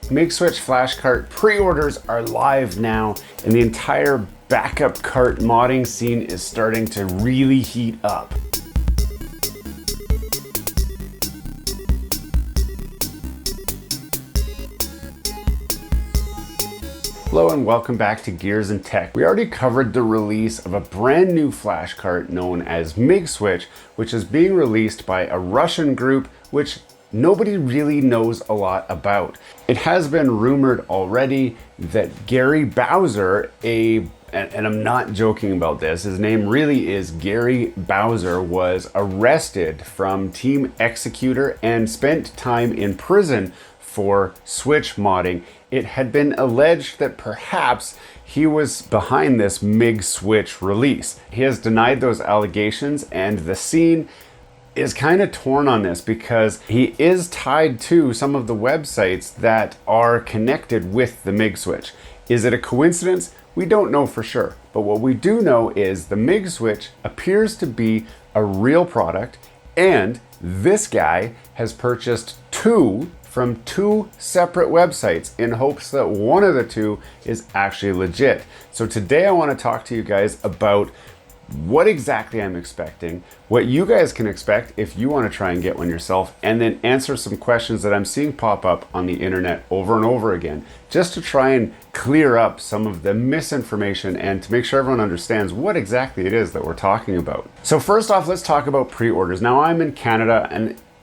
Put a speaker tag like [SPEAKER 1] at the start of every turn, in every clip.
[SPEAKER 1] Mig Switch Flash Cart pre-orders are live now, and the entire backup cart modding scene is starting to really heat up. Hello and welcome back to Gears and Tech. We already covered the release of a brand new flash cart known as Mig Switch, which is being released by a Russian group which nobody really knows a lot about. It has been rumored already that Gary Bowser, and I'm not joking about this, his name really is Gary Bowser, was arrested from Team Executor and spent time in prison for Switch modding. It had been alleged that perhaps he was behind this Mig Switch release. He has denied those allegations, and the scene is kind of torn on this because he is tied to some of the websites that are connected with the Mig Switch. Is it a coincidence? We don't know for sure, but what we do know is the Mig Switch appears to be a real product, and this guy has purchased two from two separate websites in hopes that one of the two is actually legit. So today I want to talk to you guys about what exactly I'm expecting, what you guys can expect if you want to try and get one yourself, and then answer some questions that I'm seeing pop up on the internet over and over again, just to try and clear up some of the misinformation and to make sure everyone understands what exactly it is that we're talking about. So first off, let's talk about pre-orders. Now I'm in Canada,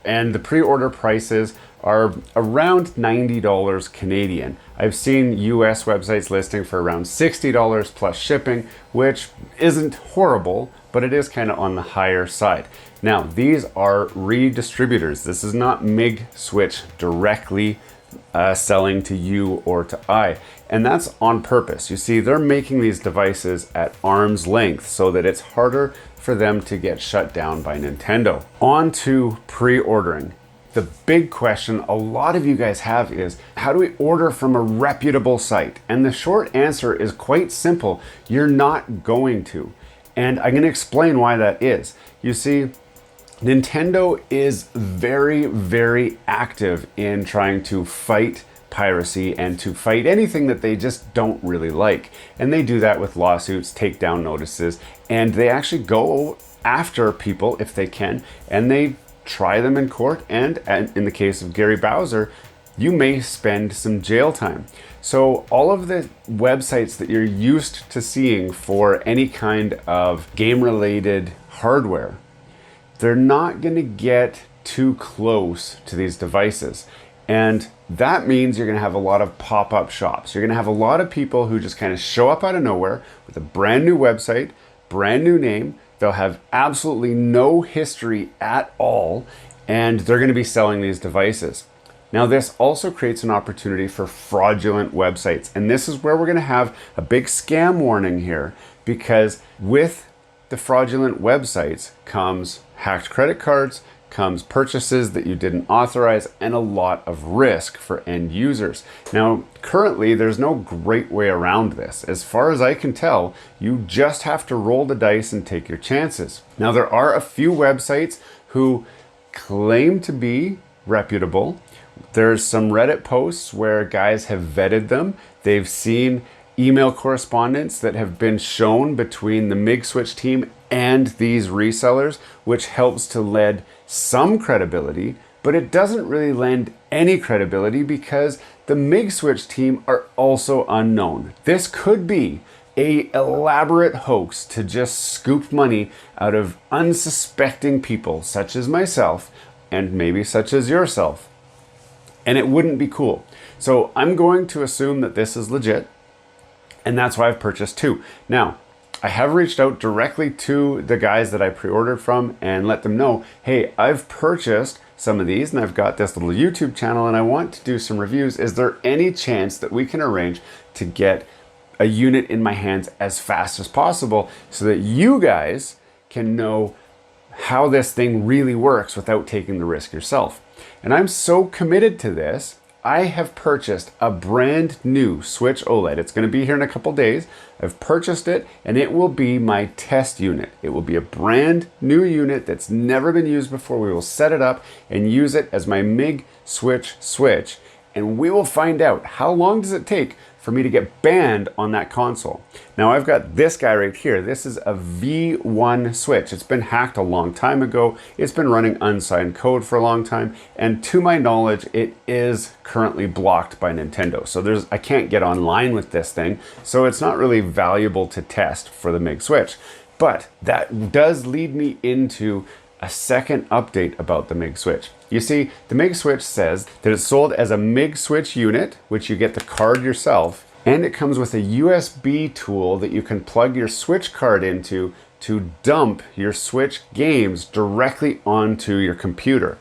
[SPEAKER 1] and the pre-order prices are around $90 Canadian. I've seen US websites listing for around $60 plus shipping, which isn't horrible, but it is kind of on the higher side. Now, these are redistributors. This is not Mig Switch directly selling to you or to I, and that's on purpose. You see, they're making these devices at arm's length so that it's harder for them to get shut down by Nintendo. On to pre-ordering. The big question a lot of you guys have is, how do we order from a reputable site? And the short answer is quite simple. You're not going to. And I'm going to explain why that is. You see, Nintendo is very, very active in trying to fight piracy and to fight anything that they just don't really like. And they do that with lawsuits, takedown notices, and they actually go after people if they can, and they try them in court, and in the case of Gary Bowser, you may spend some jail time. So all of the websites that you're used to seeing for any kind of game-related hardware, they're not going to get too close to these devices. And that means you're going to have a lot of pop-up shops. You're going to have a lot of people who just kind of show up out of nowhere with a brand new website, brand new name. They'll have absolutely no history at all, and they're going to be selling these devices. Now, this also creates an opportunity for fraudulent websites, and this is where we're going to have a big scam warning here, because with the fraudulent websites comes hacked credit cards, comes purchases that you didn't authorize, and a lot of risk for end users. Now, currently, there's no great way around this. As far as I can tell, you just have to roll the dice and take your chances. Now, there are a few websites who claim to be reputable. There's some Reddit posts where guys have vetted them. They've seen email correspondence that have been shown between the Mig Switch team and these resellers, which helps to lend some credibility, but it doesn't really lend any credibility because the Mig Switch team are also unknown. This could be an elaborate hoax to just scoop money out of unsuspecting people such as myself and maybe such as yourself. And it wouldn't be cool. So I'm going to assume that this is legit, and that's why I've purchased two. Now, I have reached out directly to the guys that I pre-ordered from and let them know, hey, I've purchased some of these and I've got this little YouTube channel and I want to do some reviews. Is there any chance that we can arrange to get a unit in my hands as fast as possible so that you guys can know how this thing really works without taking the risk yourself? And I'm so committed to this, I have purchased a brand new Switch OLED. It's going to be here in a couple days. I've purchased it, and it will be my test unit. It will be a brand new unit that's never been used before. We will set it up and use it as my Mig Switch switch, and we will find out how long does it take for me to get banned on that console. Now I've got this guy right here. This is a V1 Switch. It's been hacked a long time ago. It's been running unsigned code for a long time. And to my knowledge, it is currently blocked by Nintendo. So I can't get online with this thing. So it's not really valuable to test for the Mig Switch. But that does lead me into a second update about the Mig Switch. You see, the Mig Switch says that it's sold as a Mig Switch unit, which you get the card yourself, and it comes with a USB tool that you can plug your Switch card into to dump your Switch games directly onto your computer.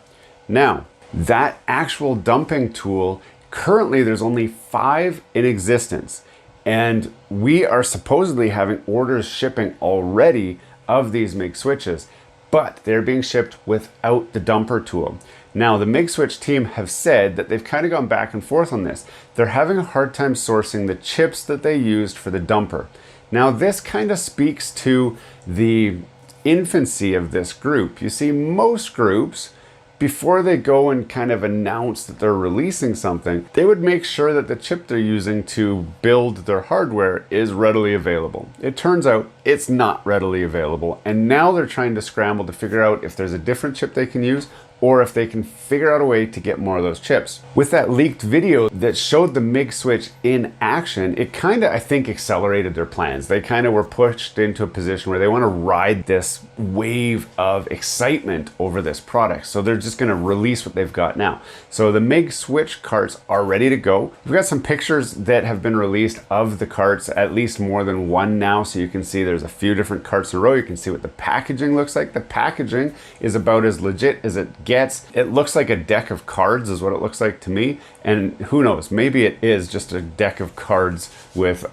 [SPEAKER 1] Now, that actual dumping tool, currently there's only 5 in existence, and we are supposedly having orders shipping already of these Mig Switches, but they're being shipped without the dumper tool. Now, the Mig Switch team have said that they've kind of gone back and forth on this. They're having a hard time sourcing the chips that they used for the dumper. Now, this kind of speaks to the infancy of this group. You see, most groups, before they go and kind of announce that they're releasing something, they would make sure that the chip they're using to build their hardware is readily available. It turns out it's not readily available, and now they're trying to scramble to figure out if there's a different chip they can use or if they can figure out a way to get more of those chips. With that leaked video that showed the Mig Switch in action, it kind of, I think, accelerated their plans. They kind of were pushed into a position where they want to ride this wave of excitement over this product. So they're just going to release what they've got now. So the Mig Switch carts are ready to go. We've got some pictures that have been released of the carts, at least more than one now. So you can see there's a few different carts in a row. You can see what the packaging looks like. The packaging is about as legit as it gets. It looks like a deck of cards is what it looks like to me. And who knows, maybe it is just a deck of cards with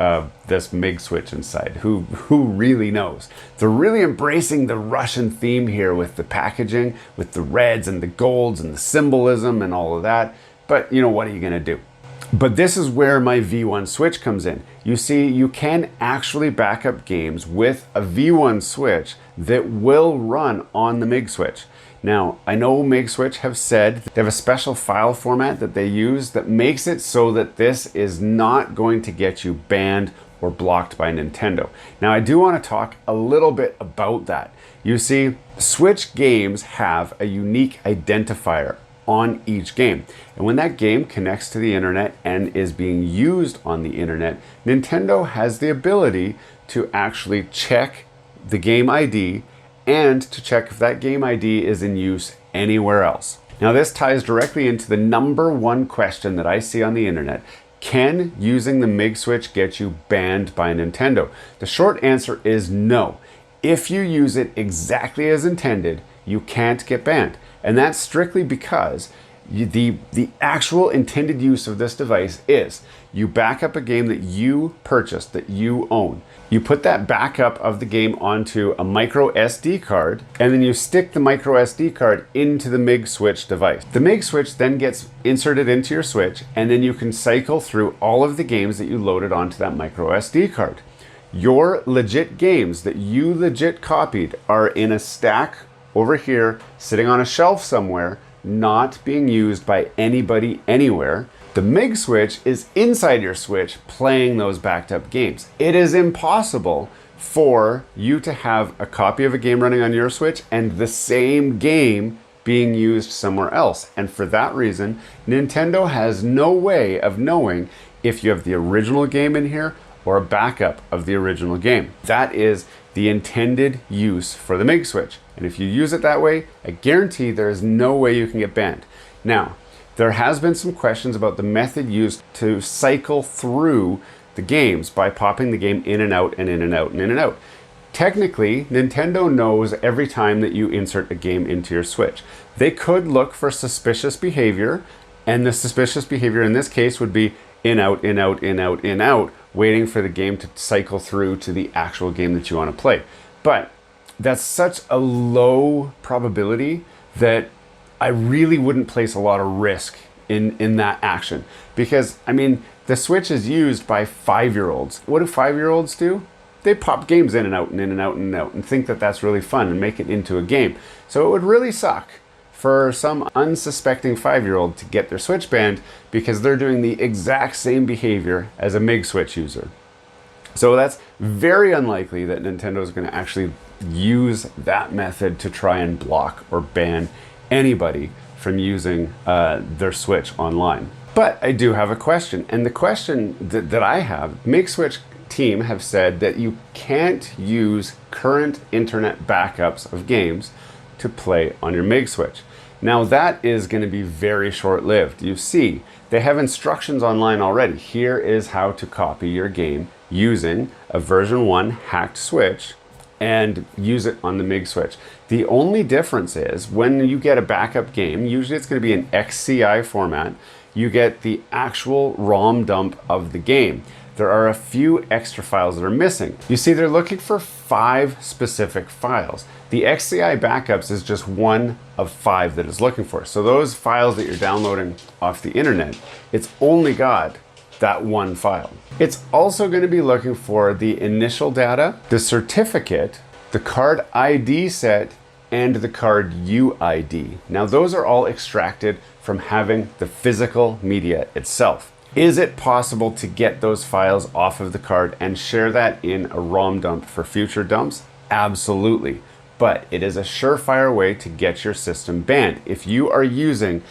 [SPEAKER 1] this Mig Switch inside. Who really knows? They're really embracing the Russian theme here with the packaging, with the reds and the golds and the symbolism and all of that. But you know, what are you gonna do? But this is where my V1 Switch comes in. You see, you can actually back up games with a V1 Switch that will run on the Mig Switch. Now, I know Mig Switch have said they have a special file format that they use that makes it so that this is not going to get you banned or blocked by Nintendo. Now, I do want to talk a little bit about that. You see, Switch games have a unique identifier on each game. And when that game connects to the internet and is being used on the internet, Nintendo has the ability to actually check the game ID and to check if that game ID is in use anywhere else. Now, this ties directly into the #1 question that I see on the internet. Can using the Mig Switch get you banned by Nintendo? The short answer is no. If you use it exactly as intended, you can't get banned. And that's strictly because the actual intended use of this device is you back up a game that you purchased, that you own. You put that backup of the game onto a micro SD card, and then you stick the micro SD card into the Mig Switch device. The Mig Switch then gets inserted into your Switch, and then you can cycle through all of the games that you loaded onto that micro SD card. Your legit games that you legit copied are in a stack over here, sitting on a shelf somewhere, not being used by anybody anywhere. The Mig Switch is inside your Switch playing those backed up games. It is impossible for you to have a copy of a game running on your Switch and the same game being used somewhere else. And for that reason, Nintendo has no way of knowing if you have the original game in here or a backup of the original game. That is the intended use for the Mig Switch. And if you use it that way, I guarantee there is no way you can get banned. Now, there has been some questions about the method used to cycle through the games by popping the game in and out and in and out and in and out. Technically, Nintendo knows every time that you insert a game into your Switch. They could look for suspicious behavior, and the suspicious behavior in this case would be in, out, in, out, in, out, in, out, waiting for the game to cycle through to the actual game that you want to play. But that's such a low probability that I really wouldn't place a lot of risk in that action. Because, I mean, the Switch is used by 5-year-olds. What do 5-year-olds do? They pop games in and out and in and out and out and think that that's really fun and make it into a game. So it would really suck for some unsuspecting 5-year-old to get their Switch banned because they're doing the exact same behavior as a Mig Switch user. So that's very unlikely that Nintendo is going to actually use that method to try and block or ban anybody from using their Switch online. But I do have a question, and the question that I have, Mig Switch team have said that you can't use current internet backups of games to play on your Mig Switch. Now that is going to be very short-lived. You see, they have instructions online already. Here is how to copy your game using a version 1 hacked Switch and use it on the Mig Switch. The only difference is when you get a backup game, usually it's going to be an XCI format, you get the actual ROM dump of the game. There are a few extra files that are missing. You see, they're looking for 5 specific files. The XCI backups is just one of 5 that it's looking for. So those files that you're downloading off the internet, it's only got that one file. It's also going to be looking for the initial data, the certificate, the card ID set, and the card UID. Now those are all extracted from having the physical media itself. Is it possible to get those files off of the card and share that in a ROM dump for future dumps? Absolutely. But it is a surefire way to get your system banned. If you are using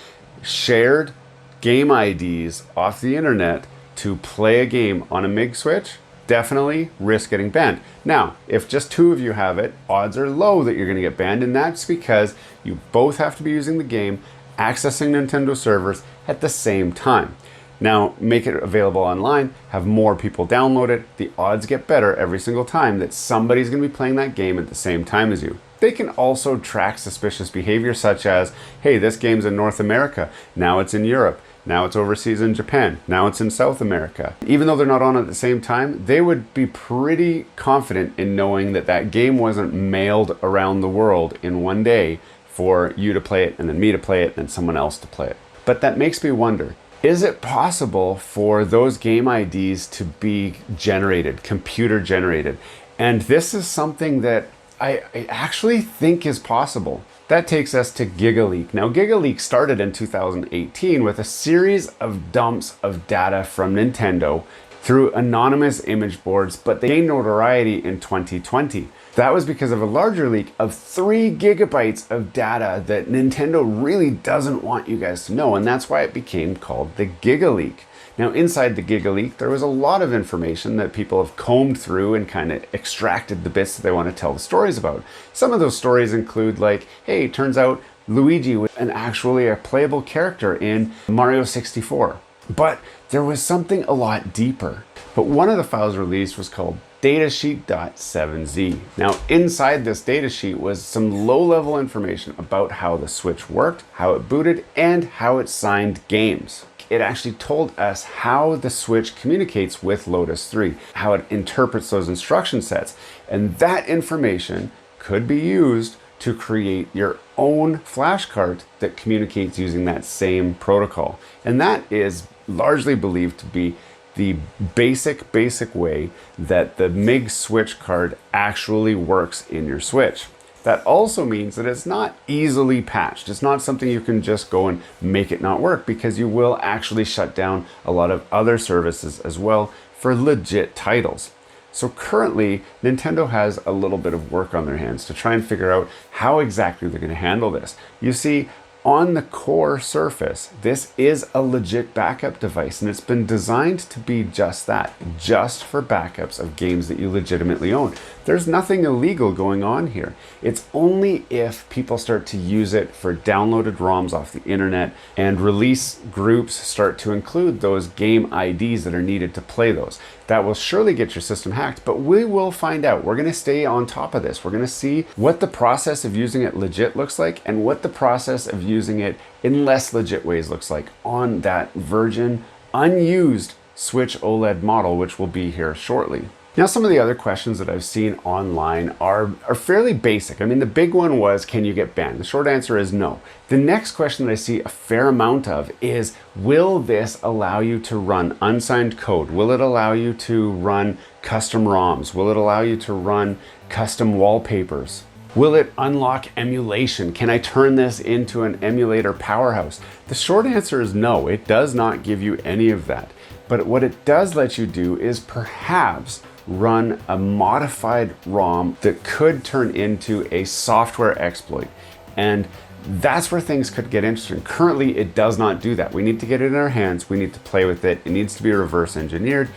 [SPEAKER 1] shared game IDs off the internet to play a game on a Mig Switch, definitely risk getting banned. Now, if just 2 of you have it, odds are low that you're going to get banned, and that's because you both have to be using the game, accessing Nintendo servers at the same time. Now, make it available online, have more people download it, the odds get better every single time that somebody's going to be playing that game at the same time as you. They can also track suspicious behavior such as, hey, this game's in North America, now it's in Europe, now it's overseas in Japan, now it's in South America. Even though they're not on at the same time, they would be pretty confident in knowing that that game wasn't mailed around the world in one day for you to play it and then me to play it and someone else to play it. But that makes me wonder, is it possible for those game IDs to be generated, computer generated? And this is something that I actually think is possible. That takes us to GigaLeak. Now, GigaLeak started in 2018 with a series of dumps of data from Nintendo through anonymous image boards, but they gained notoriety in 2020. That was because of a larger leak of 3 gigabytes of data that Nintendo really doesn't want you guys to know, and that's why it became called the GigaLeak. Now, inside the GigaLeak, there was a lot of information that people have combed through and kind of extracted the bits that they want to tell the stories about. Some of those stories include like, hey, it turns out Luigi was actually a playable character in Mario 64. But there was something a lot deeper. But one of the files released was called datasheet.7z. Now, inside this datasheet was some low-level information about how the Switch worked, how it booted, and how it signed games. It actually told us how the Switch communicates with Lotus 3, how it interprets those instruction sets. And that information could be used to create your own flash cart that communicates using that same protocol. And that is largely believed to be the basic way that the Mig Switch card actually works in your Switch. That also means that it's not easily patched. It's not something you can just go and make it not work, because you will actually shut down a lot of other services as well for legit titles. So currently, Nintendo has a little bit of work on their hands to try and figure out how exactly they're going to handle this. You see, on the core surface, this is a legit backup device, and it's been designed to be just that, just for backups of games that you legitimately own. There's nothing illegal going on here. It's only if people start to use it for downloaded ROMs off the internet and release groups start to include those game IDs that are needed to play those. That will surely get your system hacked, but we will find out. We're going to stay on top of this. We're going to see what the process of using it legit looks like and what the process of using it in less legit ways looks like on that virgin, unused Switch OLED model, which will be here shortly. Now, some of the other questions that I've seen online are fairly basic. I mean, the big one was, can you get banned? The short answer is no. The next question that I see a fair amount of is, will this allow you to run unsigned code? Will it allow you to run custom ROMs? Will it allow you to run custom wallpapers? Will it unlock emulation? Can I turn this into an emulator powerhouse? The short answer is no, it does not give you any of that. But what it does let you do is perhaps run a modified ROM that could turn into a software exploit. And that's where things could get interesting. Currently, it does not do that. We need to get it in our hands. We need to play with it. It needs to be reverse engineered.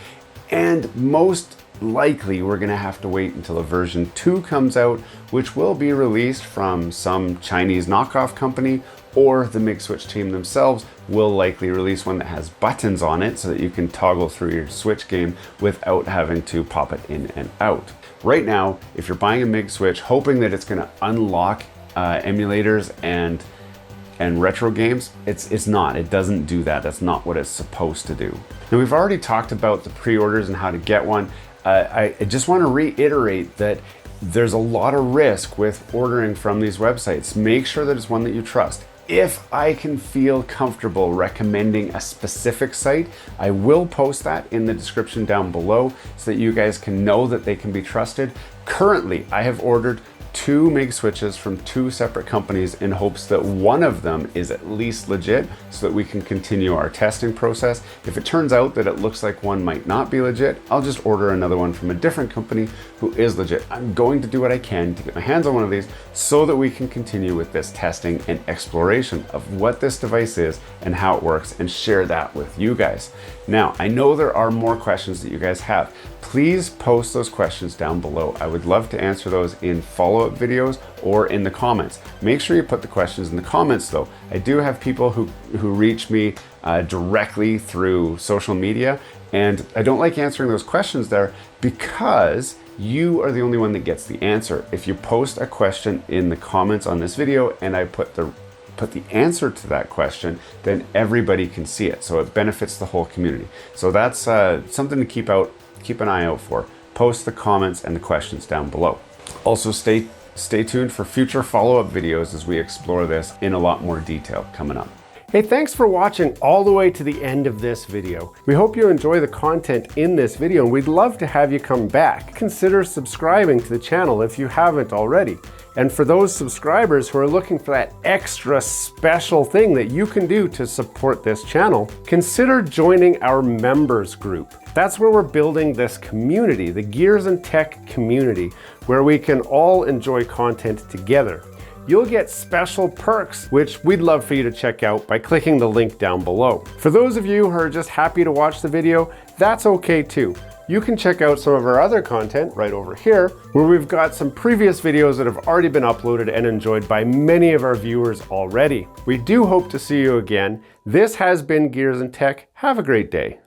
[SPEAKER 1] And most likely, we're going to have to wait until a version 2 comes out, which will be released from some Chinese knockoff company, or the Mig Switch team themselves will likely release one that has buttons on it so that you can toggle through your Switch game without having to pop it in and out. Right now, if you're buying a Mig Switch hoping that it's going to unlock emulators and retro games, it's not. It doesn't do that. That's not what it's supposed to do. Now, we've already talked about the pre-orders and how to get one. I just want to reiterate that there's a lot of risk with ordering from these websites. Make sure that it's one that you trust. If I can feel comfortable recommending a specific site, I will post that in the description down below so that you guys can know that they can be trusted. Currently, I have ordered 2 Mig Switches from 2 separate companies in hopes that one of them is at least legit so that we can continue our testing process. If it turns out that it looks like one might not be legit, I'll just order another one from a different company who is legit. I'm going to do what I can to get my hands on one of these so that we can continue with this testing and exploration of what this device is and how it works and share that with you guys. Now, I know there are more questions that you guys have. Please post those questions down below. I would love to answer those in follow-up videos or in the comments. Make sure you put the questions in the comments though. I do have people who reach me directly through social media, and I don't like answering those questions there because you are the only one that gets the answer. If you post a question in the comments on this video and I put the answer to that question, then everybody can see it. So it benefits the whole community. So that's something to keep an eye out for. Post the comments and the questions down below. Also stay tuned for future follow-up videos as we explore this in a lot more detail coming up.
[SPEAKER 2] Hey, thanks for watching all the way to the end of this video. We hope you enjoy the content in this video, and we'd love to have you come back. Consider subscribing to the channel if you haven't already. And for those subscribers who are looking for that extra special thing that you can do to support this channel, consider joining our members group. That's where we're building this community, the Gears and Tech community, where we can all enjoy content together. You'll get special perks, which we'd love for you to check out by clicking the link down below. For those of you who are just happy to watch the video, that's okay too. You can check out some of our other content right over here, where we've got some previous videos that have already been uploaded and enjoyed by many of our viewers already. We do hope to see you again. This has been Gears and Tech. Have a great day.